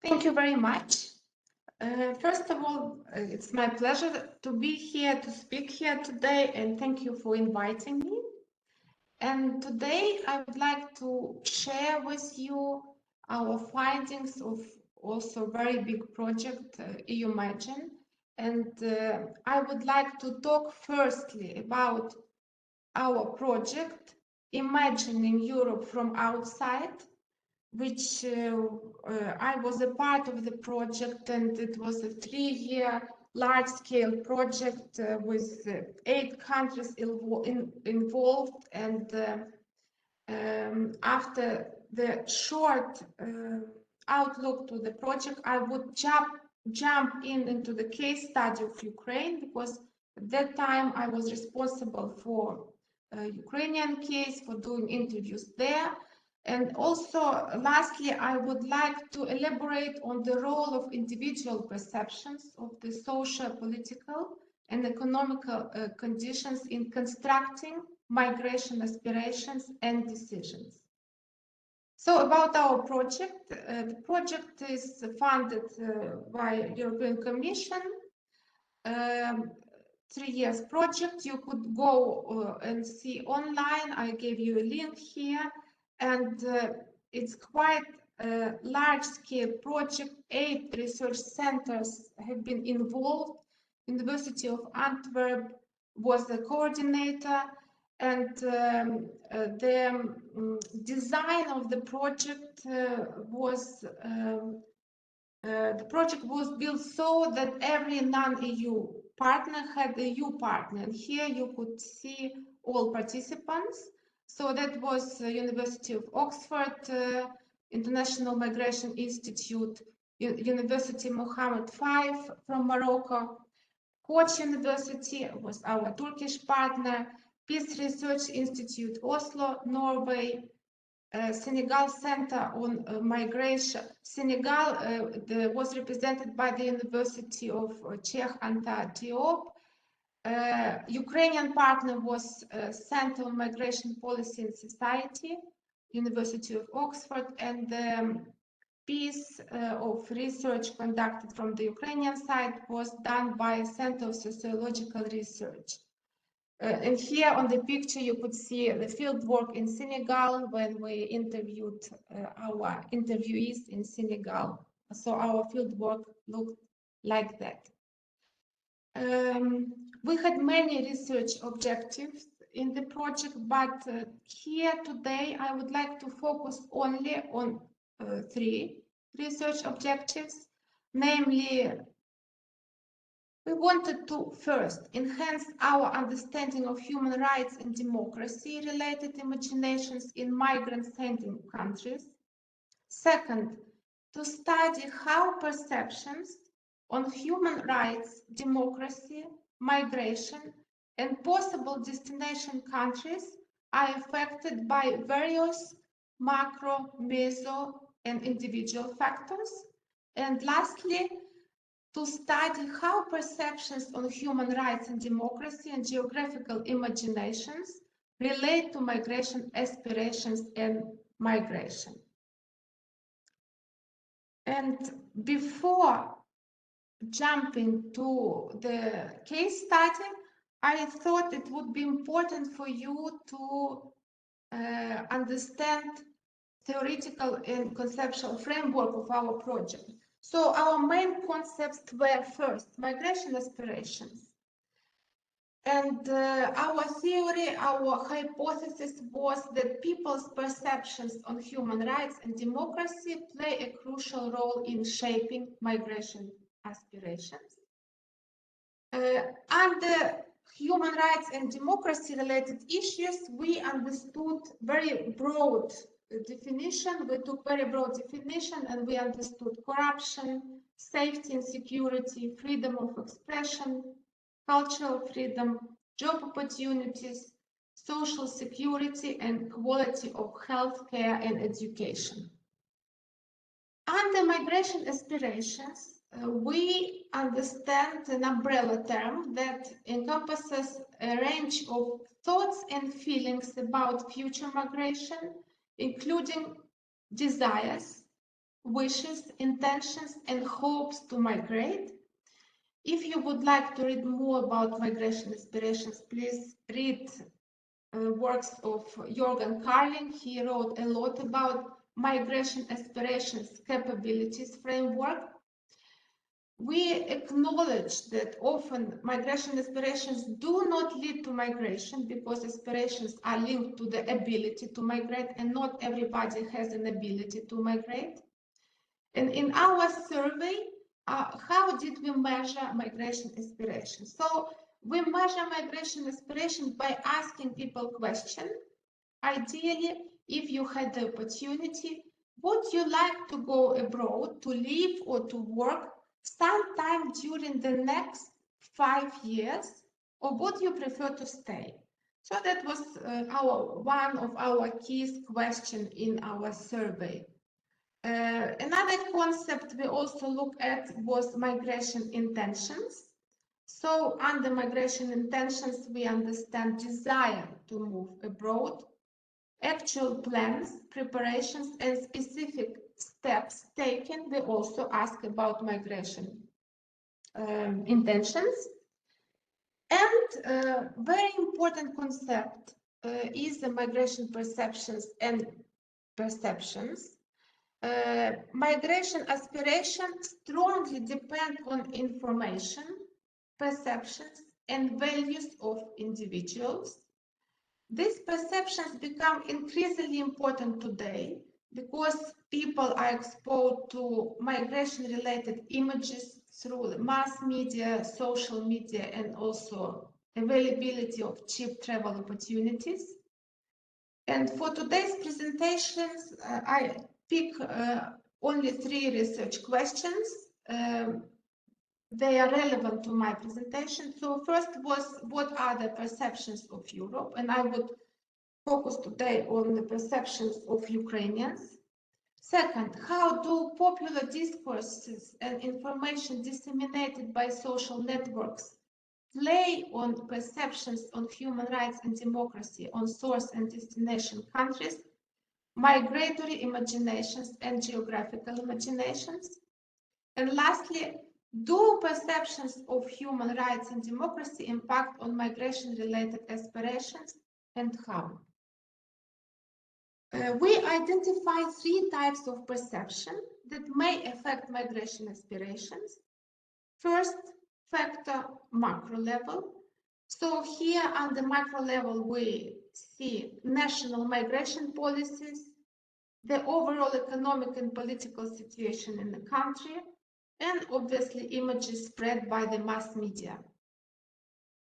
Thank you very much. First of all, it's my pleasure to be here, to speak here today, and thank you for inviting me. And today I would like to share with you our findings of also very big project, EUMAGINE. And I would like to talk firstly about our project, Imagining Europe from Outside, which I was a part of the project, and it was a 3-year large-scale project with 8 countries involved. And after the short outlook to the project, I would jump into the case study of Ukraine, because at that time I was responsible for a Ukrainian case, for doing interviews there. And also, lastly, I would like to elaborate on the role of individual perceptions of the social, political, and economical conditions in constructing migration aspirations and decisions. So about our project, the project is funded by European Commission. 3 years project. You could go and see online. I gave you a link here. And it's quite a large-scale project. 8 research centers have been involved. University of Antwerp was the coordinator, and the design of the project was built so that every non-EU partner had a EU partner. And here you could see all participants. So that was University of Oxford, International Migration Institute, University Mohammed V from Morocco, Koç University was our Turkish partner, Peace Research Institute Oslo, Norway, Senegal Center on Migration. Senegal was represented by the University of Czech Anta Diop. Ukrainian partner was Center on Migration Policy and Society, University of Oxford, and the piece of research conducted from the Ukrainian side was done by Center of Sociological Research. And here on the picture, you could see the field work in Senegal when we interviewed our interviewees in Senegal. So our field work looked like that. We had many research objectives in the project, but here today I would like to focus only on 3 research objectives, namely, we wanted to first enhance our understanding of human rights and democracy related imaginations in migrant-sending countries. Second, to study how perceptions on human rights, democracy, migration, and possible destination countries are affected by various macro, meso, and individual factors. And lastly, to study how perceptions on human rights and democracy and geographical imaginations relate to migration aspirations and migration. And before jumping to the case study, I thought it would be important for you to understand theoretical and conceptual framework of our project. So our main concepts were first, migration aspirations. And our theory, our hypothesis was that people's perceptions on human rights and democracy play a crucial role in shaping migration aspirations. Under human rights and democracy related issues, we understood very broad definition. We took very broad definition, and we understood corruption, safety and security, freedom of expression, cultural freedom, job opportunities, social security, and quality of healthcare and education. Under migration aspirations, we understand an umbrella term that encompasses a range of thoughts and feelings about future migration, including desires, wishes, intentions, and hopes to migrate. If you would like to read more about migration aspirations, please read works of Jürgen Carling. He wrote a lot about migration aspirations capabilities framework. We acknowledge that often migration aspirations do not lead to migration because aspirations are linked to the ability to migrate, and not everybody has an ability to migrate. And in our survey, how did we measure migration aspirations? So we measure migration aspirations by asking people questions. Ideally, if you had the opportunity, would you like to go abroad to live or to work sometime during the next 5 years, or would you prefer to stay? So that was one of our key questions in our survey. Another concept we also looked at was migration intentions. So under migration intentions, we understand desire to move abroad, actual plans, preparations, and specific steps taken. We also ask about migration intentions. And very important concept is the migration perceptions and perceptions. Migration aspirations strongly depend on information, perceptions, and values of individuals. These perceptions become increasingly important today because people are exposed to migration-related images through the mass media, social media, and also availability of cheap travel opportunities. And for today's presentations, I pick only 3 research questions. They are relevant to my presentation. So first was, what are the perceptions of Europe? And I would focus today on the perceptions of Ukrainians. Second, how do popular discourses and information disseminated by social networks play on perceptions on human rights and democracy on source and destination countries, migratory imaginations and geographical imaginations? And lastly, do perceptions of human rights and democracy impact on migration-related aspirations, and how? We identify 3 types of perception that may affect migration aspirations. First factor, macro level. So here on the macro level, we see national migration policies, the overall economic and political situation in the country, and obviously images spread by the mass media.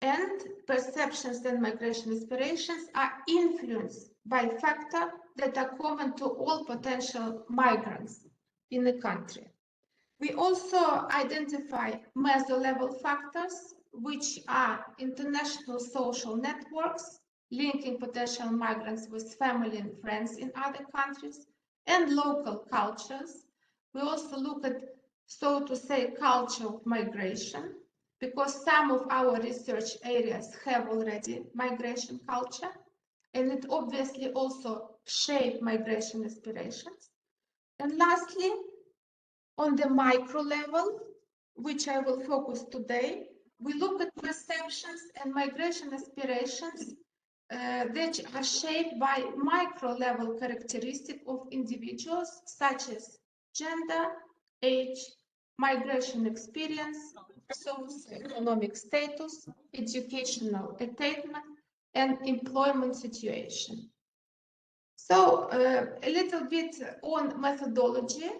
And perceptions and migration aspirations are influenced by factors that are common to all potential migrants in the country. We also identify meso-level factors, which are international social networks linking potential migrants with family and friends in other countries, and local cultures. We also look at, so to say, culture of migration, because some of our research areas have already migration culture, and it obviously also shapes migration aspirations. And lastly, on the micro level, which I will focus today, we look at perceptions and migration aspirations that are shaped by micro level characteristics of individuals such as gender, age, migration experience, socio-economic status, educational attainment, and employment situation. So a little bit on methodology.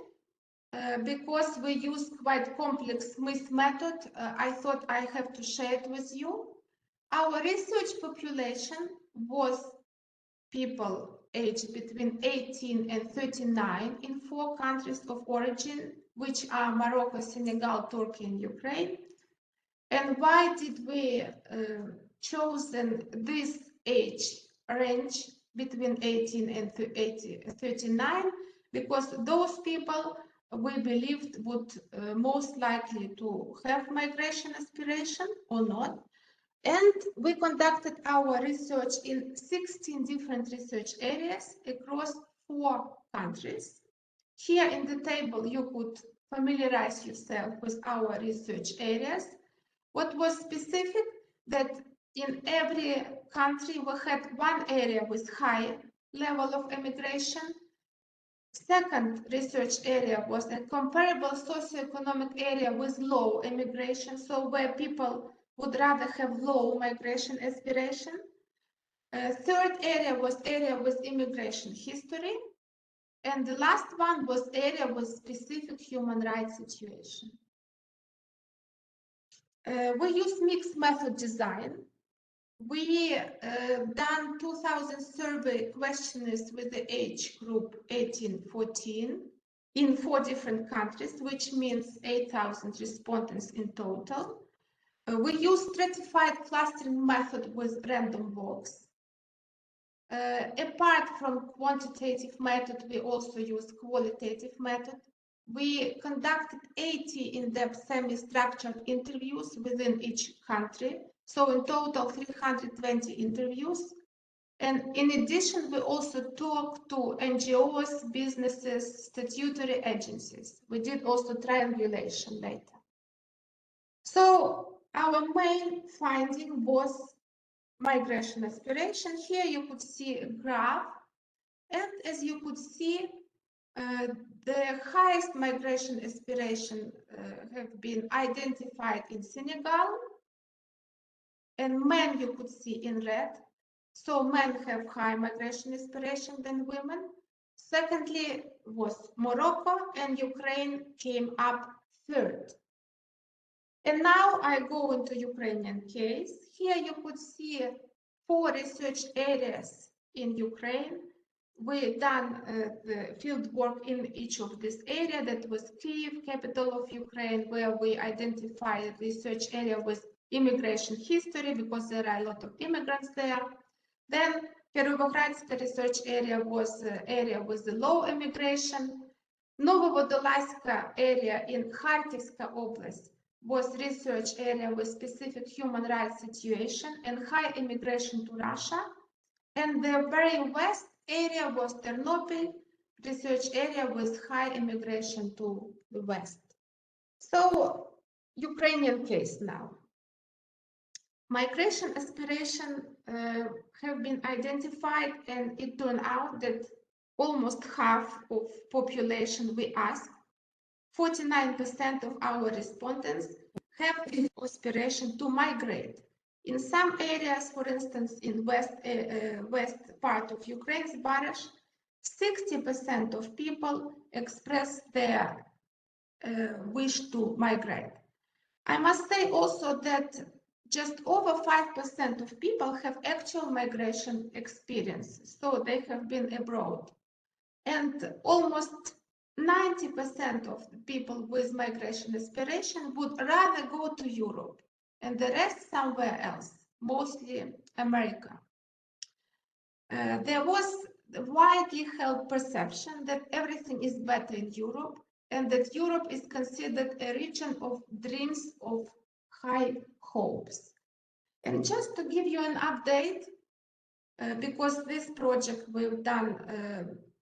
Because we use quite complex MIS method, I thought I have to share it with you. Our research population was people aged between 18 and 39 in 4 countries of origin, which are Morocco, Senegal, Turkey, and Ukraine. And why did we chosen this age range between 18 and 39? Because those people we believed would most likely to have migration aspiration or not. And we conducted our research in 16 different research areas across 4 countries. Here in the table, you could familiarize yourself with our research areas. What was specific, that in every country we had one area with high level of immigration. Second research area was a comparable socioeconomic area with low immigration, so where people would rather have low migration aspiration. Third area was area with immigration history. And the last one was area with specific human rights situation. We use mixed method design. We done 2,000 survey questionnaires with the age group 18-14 in 4 different countries, which means 8,000 respondents in total. We use stratified clustering method with random walks. Apart from quantitative method, we also use qualitative method. We conducted 80 in-depth semi-structured interviews within each country. So in total, 320 interviews. And in addition, we also talked to NGOs, businesses, statutory agencies. We did also triangulation later. So our main finding was migration aspiration. Here you could see a graph, and as you could see, the highest migration aspiration have been identified in Senegal, and men you could see in red. So men have high migration aspiration than women. Secondly was Morocco, and Ukraine came up third. And now I go into Ukrainian case. Here you could see 4 research areas in Ukraine. We done the field work in each of this area. That was Kyiv, capital of Ukraine, where we identified research area with immigration history because there are a lot of immigrants there. Then Kirovohradska research area was area with the low immigration. Novovodolazhska area in Kharkivska Oblast was research area with specific human rights situation and high immigration to Russia. And the very west area was Ternopil research area with high immigration to the west. So Ukrainian case now. Migration aspiration have been identified, and it turned out that almost half of population we asked, 49% of our respondents have aspiration to migrate. In some areas, for instance, in west part of Ukraine's Barash, 60% of people express their wish to migrate. I must say also that just over 5% of people have actual migration experience, so they have been abroad. And almost 90% of the people with migration aspiration would rather go to Europe, and the rest somewhere else, mostly America. There was a widely held perception that everything is better in Europe, and that Europe is considered a region of dreams of high hopes. And just to give you an update, because this project we've done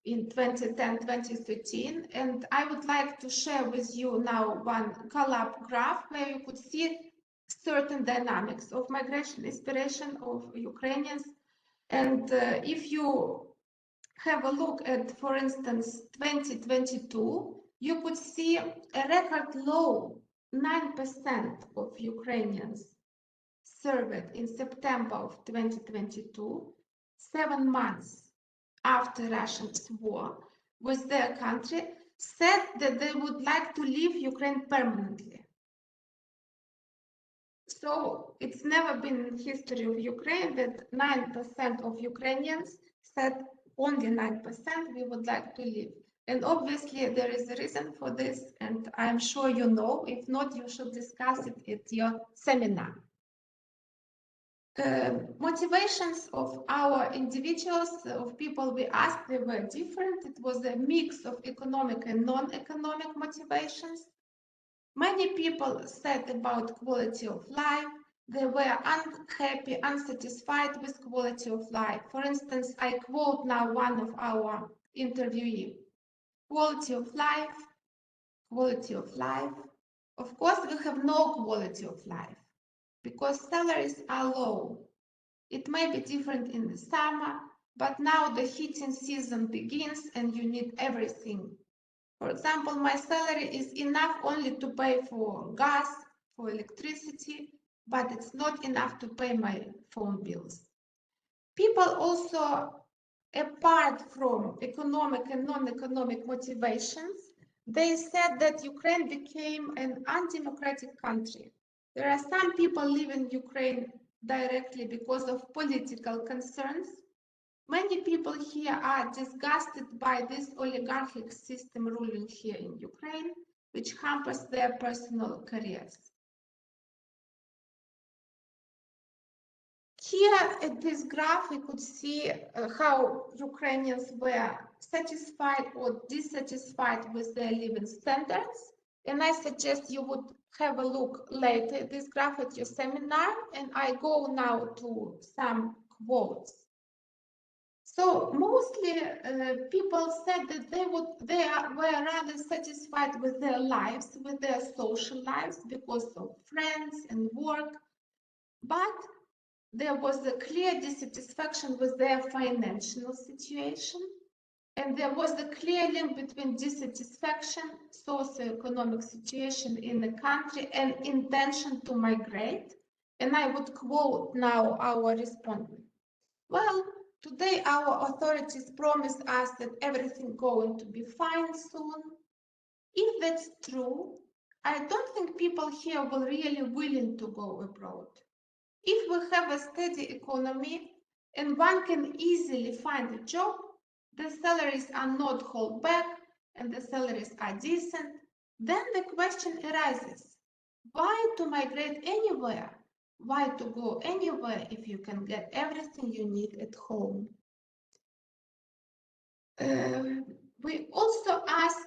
in 2010-2013, and I would like to share with you now one collab graph where you could see certain dynamics of migration aspiration of Ukrainians. And if you have a look at, for instance, 2022, you could see a record low 9% of Ukrainians surveyed in September of 2022, 7 months after Russia's war with their country, said that they would like to leave Ukraine permanently. So it's never been in history of Ukraine that 9% of Ukrainians said, only 9% we would like to leave. And obviously there is a reason for this, and I'm sure you know. If not, you should discuss it at your seminar. Motivations of our individuals, of people we asked, they were different. It was a mix of economic and non-economic motivations. Many people said about quality of life. They were unhappy, unsatisfied with quality of life. For instance, I quote now one of our interviewees. quality of life, quality of life. Of course, we have no quality of life because salaries are low. It may be different in the summer, but now the heating season begins and you need everything. For example, my salary is enough only to pay for gas, for electricity, but it's not enough to pay my phone bills. People also, apart from economic and non-economic motivations, they said that Ukraine became an undemocratic country. There are some people living in Ukraine directly because of political concerns. Many people here are disgusted by this oligarchic system ruling here in Ukraine, which hampers their personal careers. Here at this graph, we could see how Ukrainians were satisfied or dissatisfied with their living standards. And I suggest you would have a look later at this graph at your seminar. And I go now to some quotes. So mostly people said that they were rather satisfied with their lives, with their social lives because of friends and work. But there was a clear dissatisfaction with their financial situation, and there was a clear link between dissatisfaction, socioeconomic situation in the country, and intention to migrate. And I would quote now our respondent. Well, today our authorities promise us that everything going to be fine soon. If that's true, I don't think people here will really willing to go abroad. If we have a steady economy and one can easily find a job, the salaries are not held back and the salaries are decent, then the question arises, why to migrate anywhere? Why to go anywhere if you can get everything you need at home? We also ask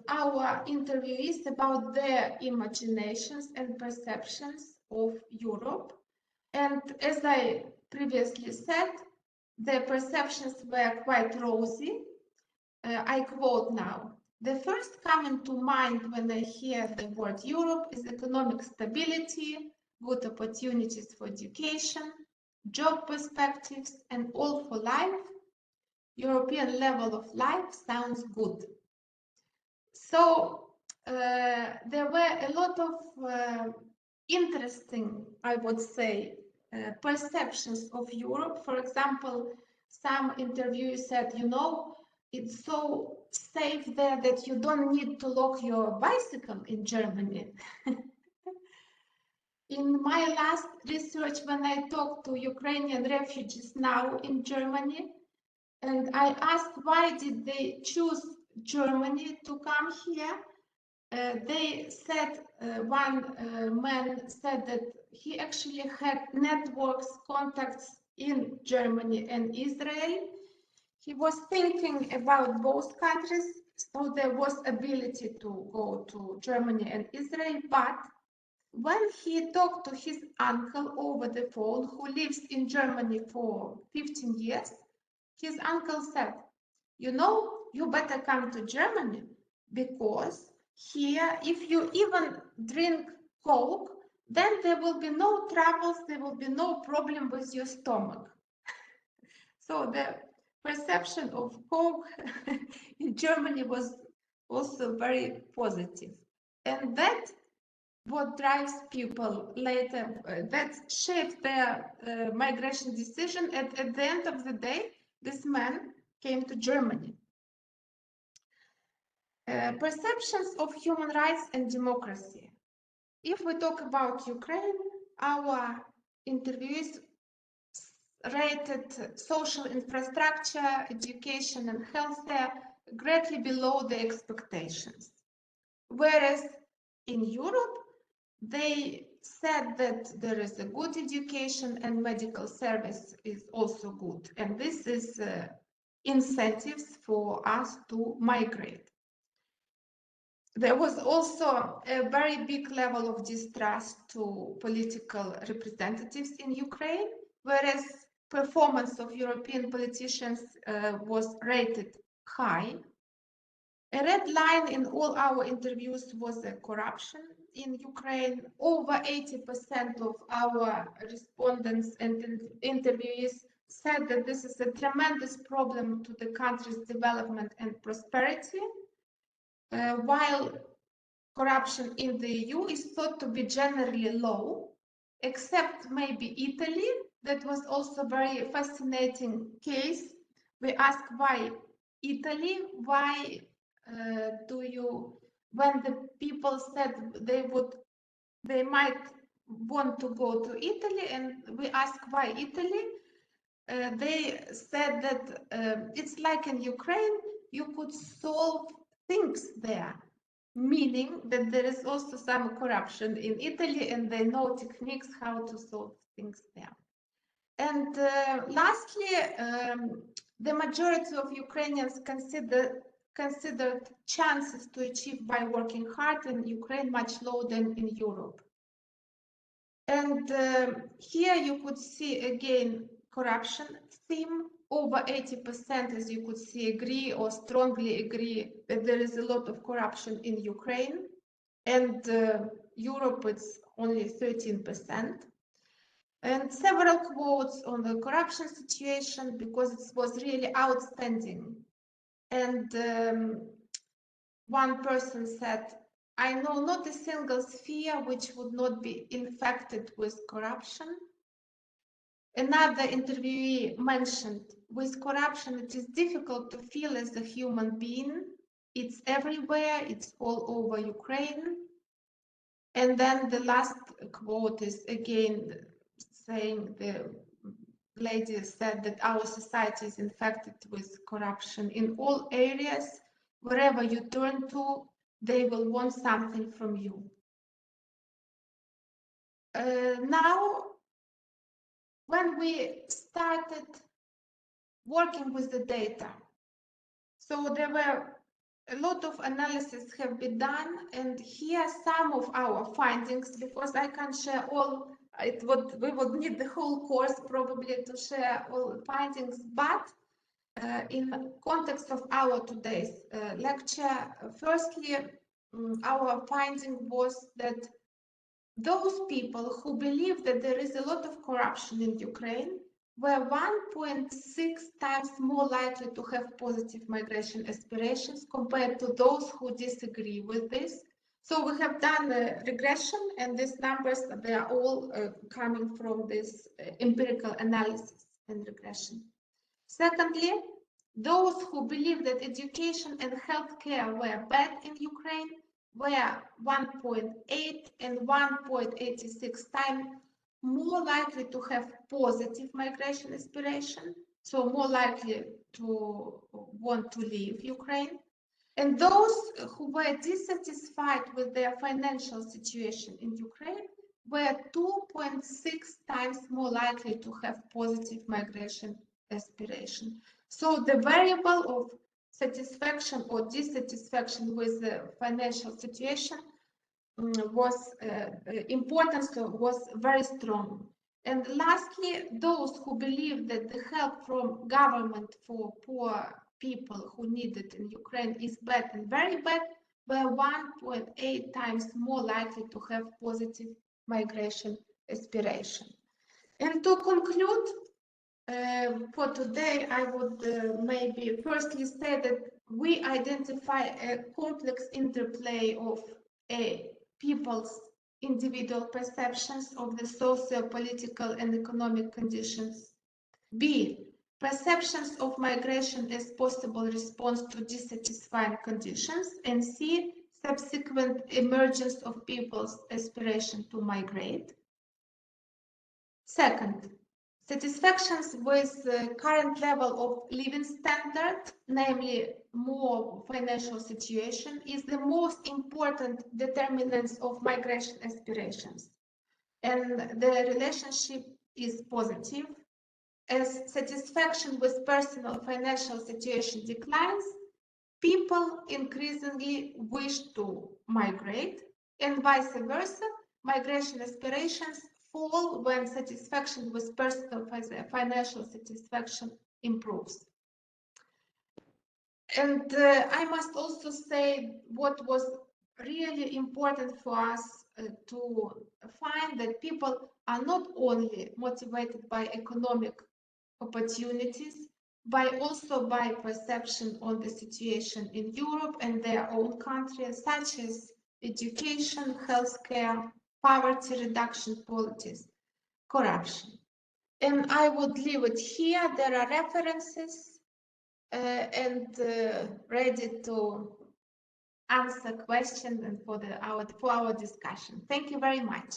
our interviewees about their imaginations and perceptions of Europe. And as I previously said, their perceptions were quite rosy. I quote now, the first coming to mind when I hear the word Europe is economic stability, good opportunities for education, job perspectives, and all for life. European level of life sounds good. So there were a lot of interesting, I would say, perceptions of Europe. For example, some interviewers said, you know, it's so safe there that you don't need to lock your bicycle in Germany. In my last research, when I talked to Ukrainian refugees now in Germany, and I asked why did they choose Germany to come here, they said, one man said that he actually had networks, contacts in Germany and Israel. He was thinking about both countries, so there was ability to go to Germany and Israel, but when he talked to his uncle over the phone, who lives in Germany for 15 years, his uncle said, you know, you better come to Germany because here, if you even drink Coke, then there will be no troubles, there will be no problem with your stomach. So the perception of Coke in Germany was also very positive. And that what drives people later, that shaped their migration decision. At the end of the day, this man came to Germany. Perceptions of human rights and democracy. If we talk about Ukraine, our interviewees rated social infrastructure, education, and healthcare greatly below the expectations. Whereas in Europe, they said that there is a good education and medical service is also good. And this is incentives for us to migrate. There was also a very big level of distrust to political representatives in Ukraine, whereas performance of European politicians was rated high. A red line in all our interviews was corruption in Ukraine. Over 80% of our respondents and interviewees said that this is a tremendous problem to the country's development and prosperity, while corruption in the EU is thought to be generally low, except maybe Italy. That was also a very fascinating case. We asked why Italy, why when the people said they might want to go to Italy, and we asked why Italy, they said that it's like in Ukraine, you could solve things there, meaning that there is also some corruption in Italy and they know techniques how to solve things there. And lastly, the majority of Ukrainians considered chances to achieve by working hard in Ukraine much lower than in Europe. And here you could see again corruption theme. Over 80%, as you could see, agree or strongly agree that there is a lot of corruption in Ukraine, and Europe it's only 13%. And several quotes on the corruption situation because it was really outstanding. And one person said, "I know not a single sphere which would not be infected with corruption." Another interviewee mentioned, "With corruption, it is difficult to feel as a human being. It's everywhere, it's all over Ukraine." And then the last quote is again saying, the lady said that our society is infected with corruption in all areas. Wherever you turn to, they will want something from you. Now, when we started working with the data, so there were a lot of analysis have been done, and here are some of our findings, because I can't share all. We would need the whole course probably to share all findings, but in context of our today's lecture, firstly, our finding was that those people who believe that there is a lot of corruption in Ukraine were 1.6 times more likely to have positive migration aspirations compared to those who disagree with this. So we have done a regression, and these numbers, they are all coming from this empirical analysis and regression. Secondly, those who believe that education and healthcare were bad in Ukraine were 1.8 and 1.86 times more likely to have positive migration aspiration, so more likely to want to leave Ukraine. And those who were dissatisfied with their financial situation in Ukraine were 2.6 times more likely to have positive migration aspiration. So the variable of satisfaction or dissatisfaction with the financial situation was importance was very strong. And lastly, those who believe that the help from government for poor people who need it in Ukraine is bad and very bad were 1.8 times more likely to have positive migration aspiration. And to conclude, for today, I would maybe firstly say that we identify a complex interplay of people's individual perceptions of the socio-political and economic conditions. B, perceptions of migration as possible response to dissatisfying conditions. And C, subsequent emergence of people's aspiration to migrate. Second, satisfactions with the current level of living standard, namely more financial situation, is the most important determinants of migration aspirations. And the relationship is positive. As satisfaction with personal financial situation declines, people increasingly wish to migrate, and vice versa, migration aspirations fall when satisfaction with personal financial satisfaction improves. And I must also say what was really important for us to find that people are not only motivated by economic opportunities, but also by perception on the situation in Europe and their own countries, such as education, healthcare, poverty reduction policies, corruption. And I would leave it here. There are references and ready to answer questions and for our discussion. Thank you very much.